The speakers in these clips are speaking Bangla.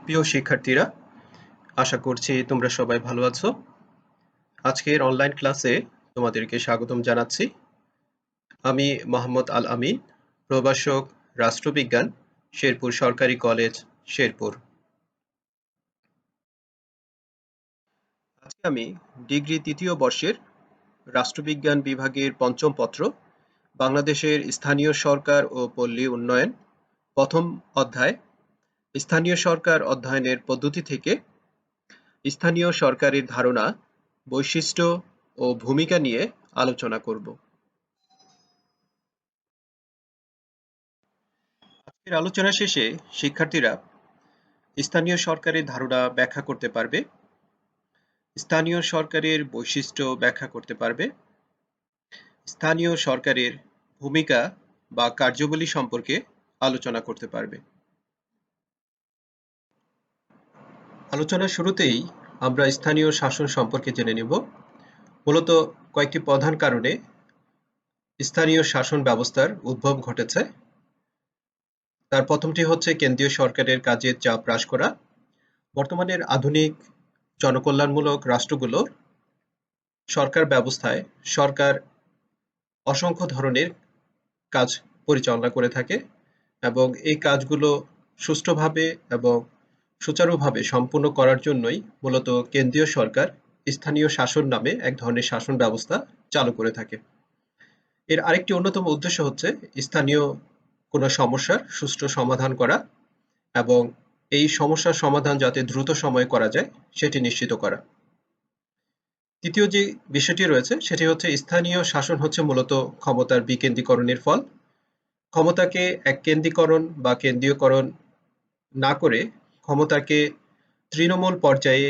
প্রিয় শিক্ষার্থীরা, আশা করছি তোমরা সবাই ভালো আছো। আজকের অনলাইন ক্লাসে তোমাদেরকে স্বাগতম জানাচ্ছি। আমি মোহাম্মদ আল আমিন, প্রভাষক, রাষ্ট্রবিজ্ঞান, শেরপুর সরকারি কলেজ, শেরপুর। আজকে আমি ডিগ্রি তৃতীয় বর্ষের রাষ্ট্রবিজ্ঞান বিভাগের পঞ্চম পত্র, বাংলাদেশের স্থানীয় সরকার ও পল্লী উন্নয়ন, প্রথম অধ্যায়, স্থানীয় সরকার অধ্যয়নের পদ্ধতি থেকে স্থানীয় সরকারের ধারণা, বৈশিষ্ট্য ও ভূমিকা নিয়ে আলোচনা করব। আজকের আলোচনা শেষে শিক্ষার্থীরা স্থানীয় সরকারের ধারণা ব্যাখ্যা করতে পারবে, স্থানীয় সরকারের বৈশিষ্ট্য ব্যাখ্যা করতে পারবে, স্থানীয় সরকারের ভূমিকা বা কার্যাবলী সম্পর্কে আলোচনা করতে পারবে। আলোচনার শুরুতেই আমরা স্থানীয় শাসন সম্পর্কে জেনে নেব। মূলত কয়েকটি প্রধান কারণে স্থানীয় শাসন ব্যবস্থার উদ্ভব ঘটেছে। তার প্রথমটি হচ্ছে কেন্দ্রীয় সরকারের কাজের চাপ হ্রাস করা। বর্তমানের আধুনিক জনকল্যাণমূলক রাষ্ট্রগুলোর সরকার ব্যবস্থায় সরকার অসংখ্য ধরনের কাজ পরিচালনা করে থাকে এবং এই কাজগুলো সুষ্ঠুভাবে এবং সুচারুভাবে সম্পূর্ণ করার জন্যই মূলত কেন্দ্রীয় সরকার স্থানীয় শাসন নামে এক ধরনের শাসন ব্যবস্থা চালু করে থাকে। এর আরেকটি অন্যতম উদ্দেশ্য হচ্ছে স্থানীয় কোনো সমস্যার সুষ্ঠু সমাধান করা এবং এই সমস্যার সমাধান যাতে দ্রুত সময়ে করা যায় সেটি নিশ্চিত করা। তৃতীয় যে বিষয়টি রয়েছে সেটি হচ্ছে স্থানীয় শাসন হচ্ছে মূলত ক্ষমতার বিকেন্দ্রীকরণের ফল। ক্ষমতাকে এককেন্দ্রীকরণ বা কেন্দ্রীয়করণ না করে ক্ষমতাকে তৃণমূল পর্যায়ে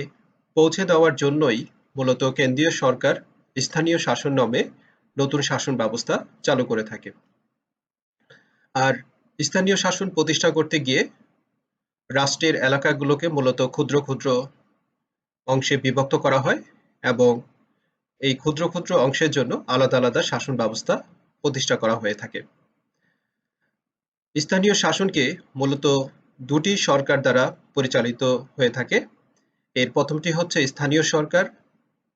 পৌঁছে দেওয়ার জন্যই মূলত কেন্দ্রীয় সরকার স্থানীয় শাসন নামে নতুন শাসন ব্যবস্থা চালু করে থাকে। আর স্থানীয় শাসন প্রতিষ্ঠা করতে গিয়ে রাষ্ট্রের এলাকাগুলোকে মূলত ক্ষুদ্র ক্ষুদ্র অংশে বিভক্ত করা হয় এবং এই ক্ষুদ্র ক্ষুদ্র অংশের জন্য আলাদা আলাদা শাসন ব্যবস্থা প্রতিষ্ঠা করা হয়ে থাকে। স্থানীয় শাসনকে মূলত দুটি সরকার দ্বারা পরিচালিত হয়ে থাকে। এর প্রথমটি হচ্ছে স্থানীয় সরকার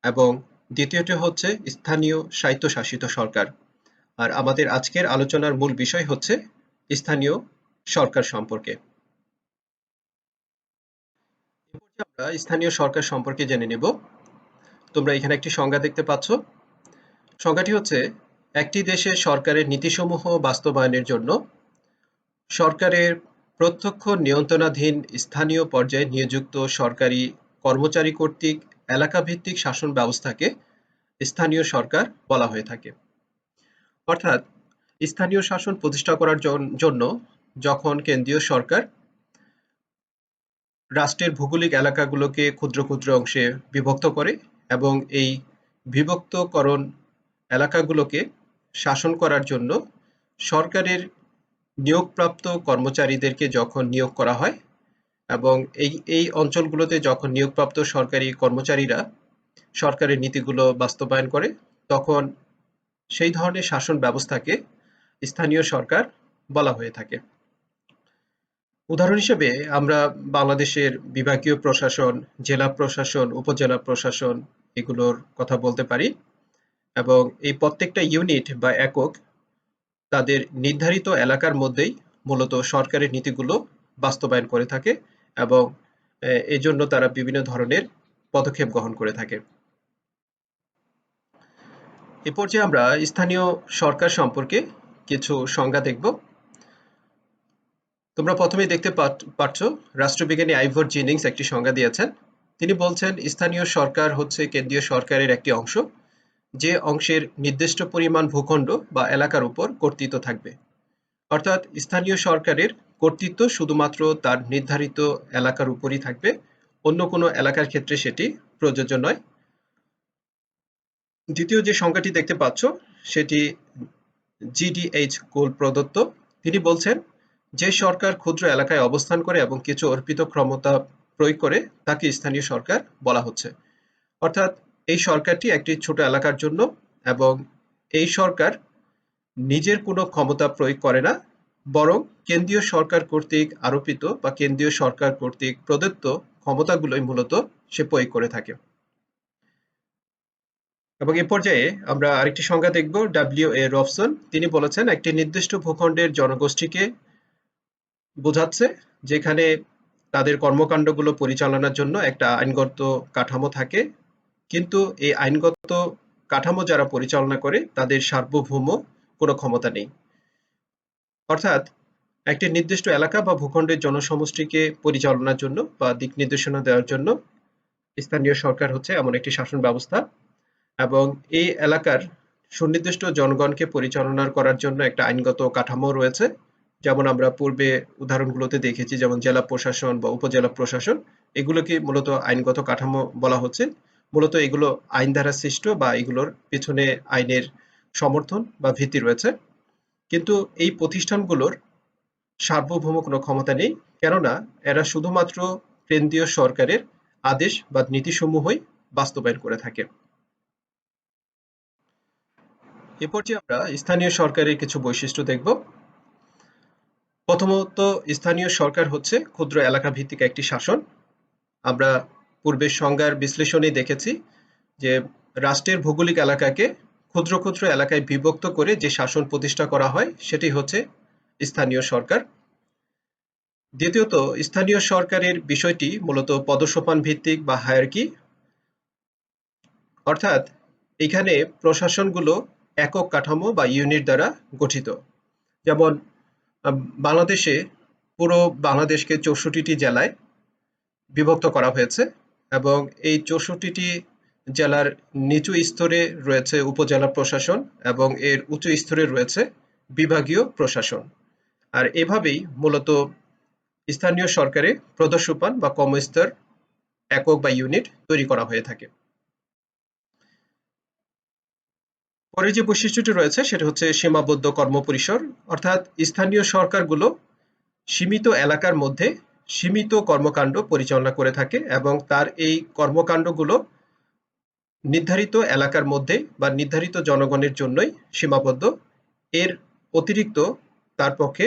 এবং দ্বিতীয়টি হচ্ছে স্থানীয় স্বায়ত্তশাসিত সরকার। আর আমাদের আজকের আলোচনার মূল বিষয় হচ্ছে স্থানীয় সরকার সম্পর্কে। আমরা স্থানীয় সরকার সম্পর্কে জেনে নেব। তোমরা এখানে একটি সংজ্ঞা দেখতে পাচ্ছ। সংজ্ঞাটি হচ্ছে একটি দেশের সরকারের নীতিসমূহ বাস্তবায়নের জন্য সরকারের প্রত্যক্ষ নিয়ন্ত্রণাধীন স্থানীয় পর্যায়ে নিযুক্ত সরকারি কর্মচারী কর্তৃক এলাকাভিত্তিক শাসন ব্যবস্থাকে স্থানীয় সরকার বলা হয়ে থাকে। অর্থাৎ স্থানীয় শাসন প্রতিষ্ঠা করার জন্য যখন কেন্দ্রীয় সরকার রাষ্ট্রের ভৌগোলিক এলাকাগুলোকে ক্ষুদ্র ক্ষুদ্র অংশে বিভক্ত করে এবং এই বিভক্তকরণ এলাকাগুলোকে শাসন করার জন্য সরকারের নিয়োগপ্রাপ্ত কর্মচারীদেরকে যখন নিয়োগ করা হয় এবং এই অঞ্চলগুলোতে যখন নিয়োগপ্রাপ্ত সরকারি কর্মচারীরা সরকারের নীতিগুলো বাস্তবায়ন করে তখন সেই ধরনের শাসন ব্যবস্থাকে স্থানীয় সরকার বলা হয়ে থাকে। উদাহরণ হিসেবে আমরা বাংলাদেশের বিভাগীয় প্রশাসন, জেলা প্রশাসন, উপজেলা প্রশাসন এগুলোর কথা বলতে পারি এবং এই প্রত্যেকটা ইউনিট বা একক তাদের নির্ধারিত এলাকার মধ্যেই মূলত সরকারের নীতিগুলো বাস্তবায়ন করে থাকে এবং এজন্য তারা বিভিন্ন ধরনের পদক্ষেপ গ্রহণ করে থাকে। এ পর্যায়ে আমরা স্থানীয় সরকার সম্পর্কে কিছু সংজ্ঞা দেখব। তোমরা প্রথমেই দেখতে পাচ্ছ রাষ্ট্রবিজ্ঞানী আইভর জেনিংস একটি সংজ্ঞা দিয়েছেন। তিনি বলছেন স্থানীয় সরকার হচ্ছে কেন্দ্রীয় সরকারের একটি অংশ যে অংশের নির্দিষ্ট পরিমাণ ভূখণ্ড বা এলাকার উপর কর্তৃত্ব থাকবে। অর্থাৎ স্থানীয় সরকারের কর্তৃত্ব শুধুমাত্র তার নির্ধারিত এলাকার উপরই থাকবে, অন্য কোনো এলাকার ক্ষেত্রে সেটি প্রযোজ্য নয়। দ্বিতীয় যে সংজ্ঞাটি দেখতে পাচ্ছ সেটি জিডিএইচ কোল প্রদত্ত। তিনি বলছেন যে সরকার ক্ষুদ্র এলাকায় অবস্থান করে এবং কিছু অর্পিত ক্ষমতা প্রয়োগ করে তাকে স্থানীয় সরকার বলা হচ্ছে। অর্থাৎ এই সরকারটি একটি ছোট এলাকার জন্য এবং এই সরকার নিজের কোনো ক্ষমতা প্রয়োগ করে না, বরং কেন্দ্রীয় সরকার কর্তৃক আরোপিত বা কেন্দ্রীয় সরকার কর্তৃক প্রদত্ত ক্ষমতাগুলোই মূলত সে প্রয়োগ করে থাকে। এবং এ পর্যায়ে আমরা আরেকটি সংজ্ঞা দেখব। ডব্লিউ.এ. রবসন তিনি বলেছেন, একটি নির্দিষ্ট ভূখণ্ডের জনগোষ্ঠীকে বোঝাচ্ছে যেখানে তাদের কর্মকাণ্ডগুলো পরিচালনার জন্য একটা আইনগত কাঠামো থাকে, কিন্তু এই আইনগত কাঠামো যারা পরিচালনা করে তাদের সার্বভৌম কোনো ক্ষমতা নেই। অর্থাৎ একটি নির্দিষ্ট এলাকা বা ভূখণ্ডের জনসমষ্টিকে পরিচালনার জন্য বা দিক নির্দেশনা দেওয়ার জন্য স্থানীয় সরকার হচ্ছে এমন একটি শাসন ব্যবস্থা, এবং এই এলাকার সুনির্দিষ্ট জনগণকে পরিচালনা করার জন্য একটা আইনগত কাঠামো রয়েছে। যেমন আমরা পূর্বে উদাহরণগুলোতে দেখেছি, যেমন জেলা প্রশাসন বা উপজেলা প্রশাসন, এগুলোকে মূলত আইনগত কাঠামো বলা হচ্ছে। মূলত এগুলো আইন দ্বারা সৃষ্ট বা এগুলোর পেছনে আইনের সমর্থন বা ভিত্তি রয়েছে, কিন্তু এই প্রতিষ্ঠানগুলোর সার্বভৌম কোনো ক্ষমতা নেই, কেননা এরা শুধুমাত্র কেন্দ্রীয় সরকারের আদেশ বা নীতিসমূহই বাস্তবায়ন করে থাকে। এরপর যে আমরা স্থানীয় সরকারের কিছু বৈশিষ্ট্য দেখব। প্রথমত, স্থানীয় সরকার হচ্ছে ক্ষুদ্র এলাকা ভিত্তিক একটি শাসন। আমরা পূর্বের সংজ্ঞার বিশ্লেষণে দেখেছি যে রাষ্ট্রের ভৌগোলিক এলাকাকে ক্ষুদ্র ক্ষুদ্র এলাকায় বিভক্ত করে যে শাসন প্রতিষ্ঠা করা হয় সেটি হচ্ছে স্থানীয় সরকার। দ্বিতীয়ত, স্থানীয় সরকারের বিষয়টি মূলত পদসোপান ভিত্তিক বা হায়ারার্কি, অর্থাৎ এখানে প্রশাসনগুলো একক কাঠামো বা ইউনিট দ্বারা গঠিত। যেমন বাংলাদেশে পুরো বাংলাদেশকে 64টি জেলায় বিভক্ত করা হয়েছে, এবং এই 64টি জেলার নিচু স্তরে রয়েছে উপজেলা প্রশাসন এবং এর উচ্চ স্তরে রয়েছে বিভাগীয় প্রশাসন। আর এভাবেই মূলত স্থানীয় সরকারে প্রদর্শপান বা কর্মস্তর একক বা ইউনিট তৈরি করা হয়ে থাকে। পরে যে বৈশিষ্ট্যটি রয়েছে সেটা হচ্ছে সীমাবদ্ধ কর্মপরিসর, অর্থাৎ স্থানীয় সরকারগুলো সীমিত এলাকার মধ্যে সীমিত কর্মকাণ্ড পরিচালনা করে থাকে, এবং তার এই কর্মকাণ্ডগুলো নির্ধারিত এলাকার মধ্যে বা নির্ধারিত জনগণের জন্যই সীমাবদ্ধ। এর অতিরিক্ত তার পক্ষে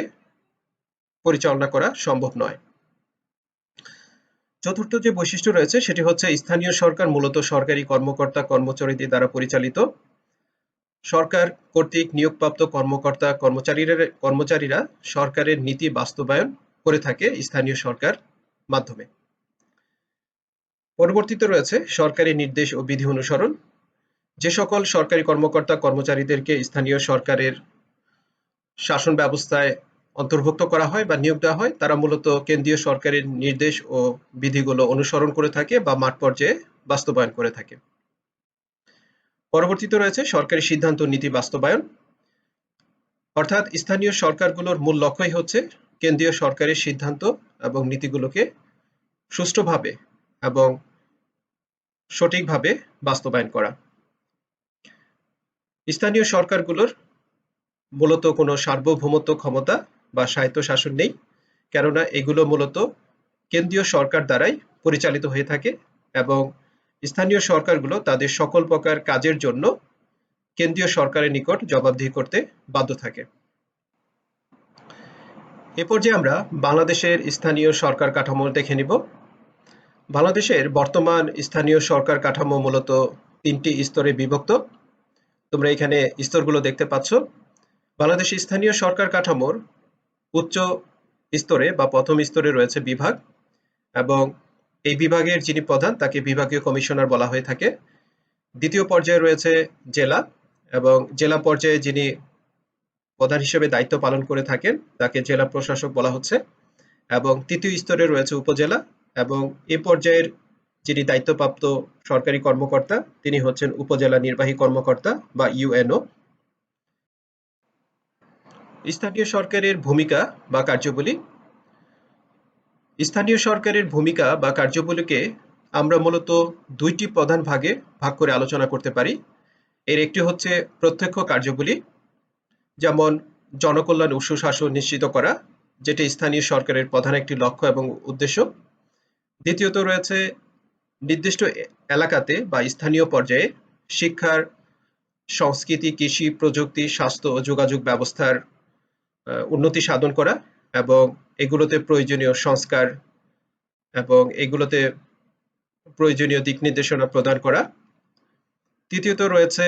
পরিচালনা করা সম্ভব নয়। চতুর্থ যে বৈশিষ্ট্য রয়েছে সেটি হচ্ছে স্থানীয় সরকার মূলত সরকারি কর্মকর্তা কর্মচারীদের দ্বারা পরিচালিত। সরকার কর্তৃক নিয়োগপ্রাপ্ত কর্মকর্তা কর্মচারীরা সরকারের নীতি বাস্তবায়ন করে থাকে স্থানীয় সরকার মাধ্যমে। পরবর্তীতে রয়েছে সরকারি নির্দেশ ও বিধি অনুসরণ। যে সকল সরকারি কর্মকর্তা কর্মচারীদেরকে স্থানীয় সরকারের শাসন ব্যবস্থায় অন্তর্ভুক্ত করা হয় বা নিয়োগ দেওয়া হয়, তারা মূলত কেন্দ্রীয় সরকারের নির্দেশ ও বিধিগুলো অনুসরণ করে থাকে বা মাঠ পর্যায়ে বাস্তবায়ন করে থাকে। পরবর্তীতে রয়েছে সরকারি সিদ্ধান্ত নীতি বাস্তবায়ন, অর্থাৎ স্থানীয় সরকারগুলোর মূল লক্ষ্যই হচ্ছে কেন্দ্রীয় সরকারের সিদ্ধান্ত এবং নীতিগুলোকে সুষ্ঠুভাবে এবং সঠিকভাবে বাস্তবায়ন করা। স্থানীয় সরকারগুলোর মূলত কোনো সার্বভৌমত্ব ক্ষমতা বা স্বায়ত্তশাসন নেই, কেননা এগুলো মূলত কেন্দ্রীয় সরকার দ্বারাই পরিচালিত হয়ে থাকে, এবং স্থানীয় সরকারগুলো তাদের সকল প্রকার কাজের জন্য কেন্দ্রীয় সরকারের নিকট জবাবদিহি করতে বাধ্য থাকে। এ পর্যায়ে আমরা বাংলাদেশের স্থানীয় সরকার কাঠামো দেখে নিব। বাংলাদেশের বর্তমান স্থানীয় সরকার কাঠামো মূলত 3টি স্তরে বিভক্ত। তোমরা এখানে স্তরগুলো দেখতে পাচ্ছ। বাংলাদেশের স্থানীয় সরকার কাঠামোর উচ্চ স্তরে বা প্রথম স্তরে রয়েছে বিভাগ, এবং এই বিভাগের যিনি প্রধান তাকে বিভাগীয় কমিশনার বলা হয়ে থাকে। দ্বিতীয় পর্যায়ে রয়েছে জেলা, এবং জেলা পর্যায়ে যিনি প্রধান হিসেবে দায়িত্ব পালন করে থাকেন তাকে জেলা প্রশাসক বলা হচ্ছে, এবং তৃতীয় স্তরে রয়েছে উপজেলা, এবং এ পর্যায়ের যিনি দায়িত্বপ্রাপ্ত সরকারি কর্মকর্তা তিনি হচ্ছেন উপজেলা নির্বাহী কর্মকর্তা বা ইউএনও। স্থানীয় সরকারের ভূমিকা বা কার্যাবলী। স্থানীয় সরকারের ভূমিকা বা কার্যাবলীকে আমরা মূলত 2টি প্রধান ভাগে ভাগ করে আলোচনা করতে পারি। এর একটি হচ্ছে প্রত্যক্ষ কার্যাবলী, যেমন জনকল্যাণ ও সুশাসন নিশ্চিত করা, যেটি স্থানীয় সরকারের প্রধান একটি লক্ষ্য এবং উদ্দেশ্য। দ্বিতীয়ত রয়েছে নির্দিষ্ট এলাকাতে বা স্থানীয় পর্যায়ে শিক্ষার, সংস্কৃতি, কৃষি, প্রযুক্তি, স্বাস্থ্য ও যোগাযোগ ব্যবস্থার উন্নতি সাধন করা এবং এগুলোতে প্রয়োজনীয় সংস্কার এবং এগুলোতে প্রয়োজনীয় দিক নির্দেশনা প্রদান করা। তৃতীয়ত রয়েছে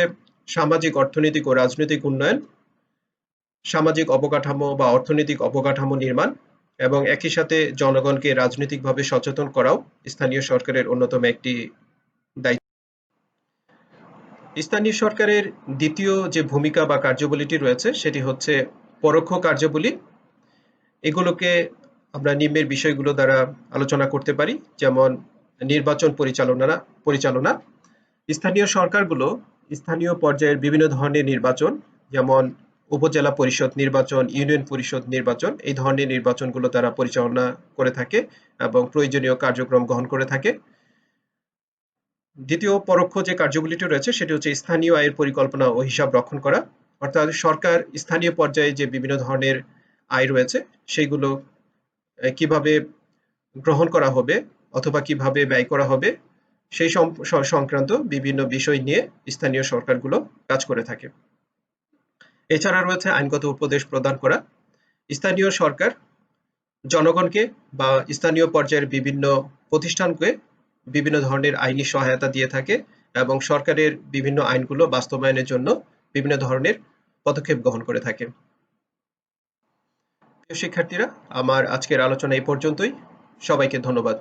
সামাজিক, অর্থনৈতিক ও রাজনৈতিক উন্নয়ন, সামাজিক অবকাঠামো বা অর্থনৈতিক অবকাঠামো নির্মাণ এবং একই সাথে জনগণকে রাজনৈতিকভাবে সচেতন করাও স্থানীয় সরকারের অন্যতম একটি দায়িত্ব। স্থানীয় সরকারের দ্বিতীয় যে ভূমিকা বা কার্যাবলীটি রয়েছে সেটি হচ্ছে পরোক্ষ কার্যাবলী। এগুলোকে আমরা নিম্নের বিষয়গুলো দ্বারা আলোচনা করতে পারি, যেমন নির্বাচন পরিচালনা। স্থানীয় সরকারগুলো স্থানীয় পর্যায়ের বিভিন্ন ধরনের নির্বাচন, যেমন উপজেলা পরিষদ নির্বাচন, ইউনিয়ন পরিষদ নির্বাচন, এই ধরনের নির্বাচনগুলো তারা পরিচালনা করে থাকে এবং প্রয়োজনীয় কার্যক্রম গ্রহণ করে থাকে। দ্বিতীয় পরোক্ষ যে কার্যবলীটি রয়েছে সেটি হচ্ছে স্থানীয় আয়ের পরিকল্পনা ও হিসাব রক্ষণ করা। অর্থাৎ সরকার স্থানীয় পর্যায়ে যে বিভিন্ন ধরনের আয় রয়েছে সেগুলো কিভাবে গ্রহণ করা হবে অথবা কিভাবে ব্যয় করা হবে সেই সংক্রান্ত বিভিন্ন বিষয় নিয়ে স্থানীয় সরকারগুলো কাজ করে থাকে। এছাড়া রয়েছে আইনগত উপদেশ প্রদান করা। স্থানীয় সরকার জনগণকে বা স্থানীয় পর্যায়ের বিভিন্ন প্রতিষ্ঠানকে বিভিন্ন ধরনের আইনি সহায়তা দিয়ে থাকে এবং সরকারের বিভিন্ন আইনগুলো বাস্তবায়নের জন্য বিভিন্ন ধরনের পদক্ষেপ গ্রহণ করে থাকে। প্রিয় শিক্ষার্থীরা, আমার আজকের আলোচনা এই পর্যন্তই। সবাইকে ধন্যবাদ।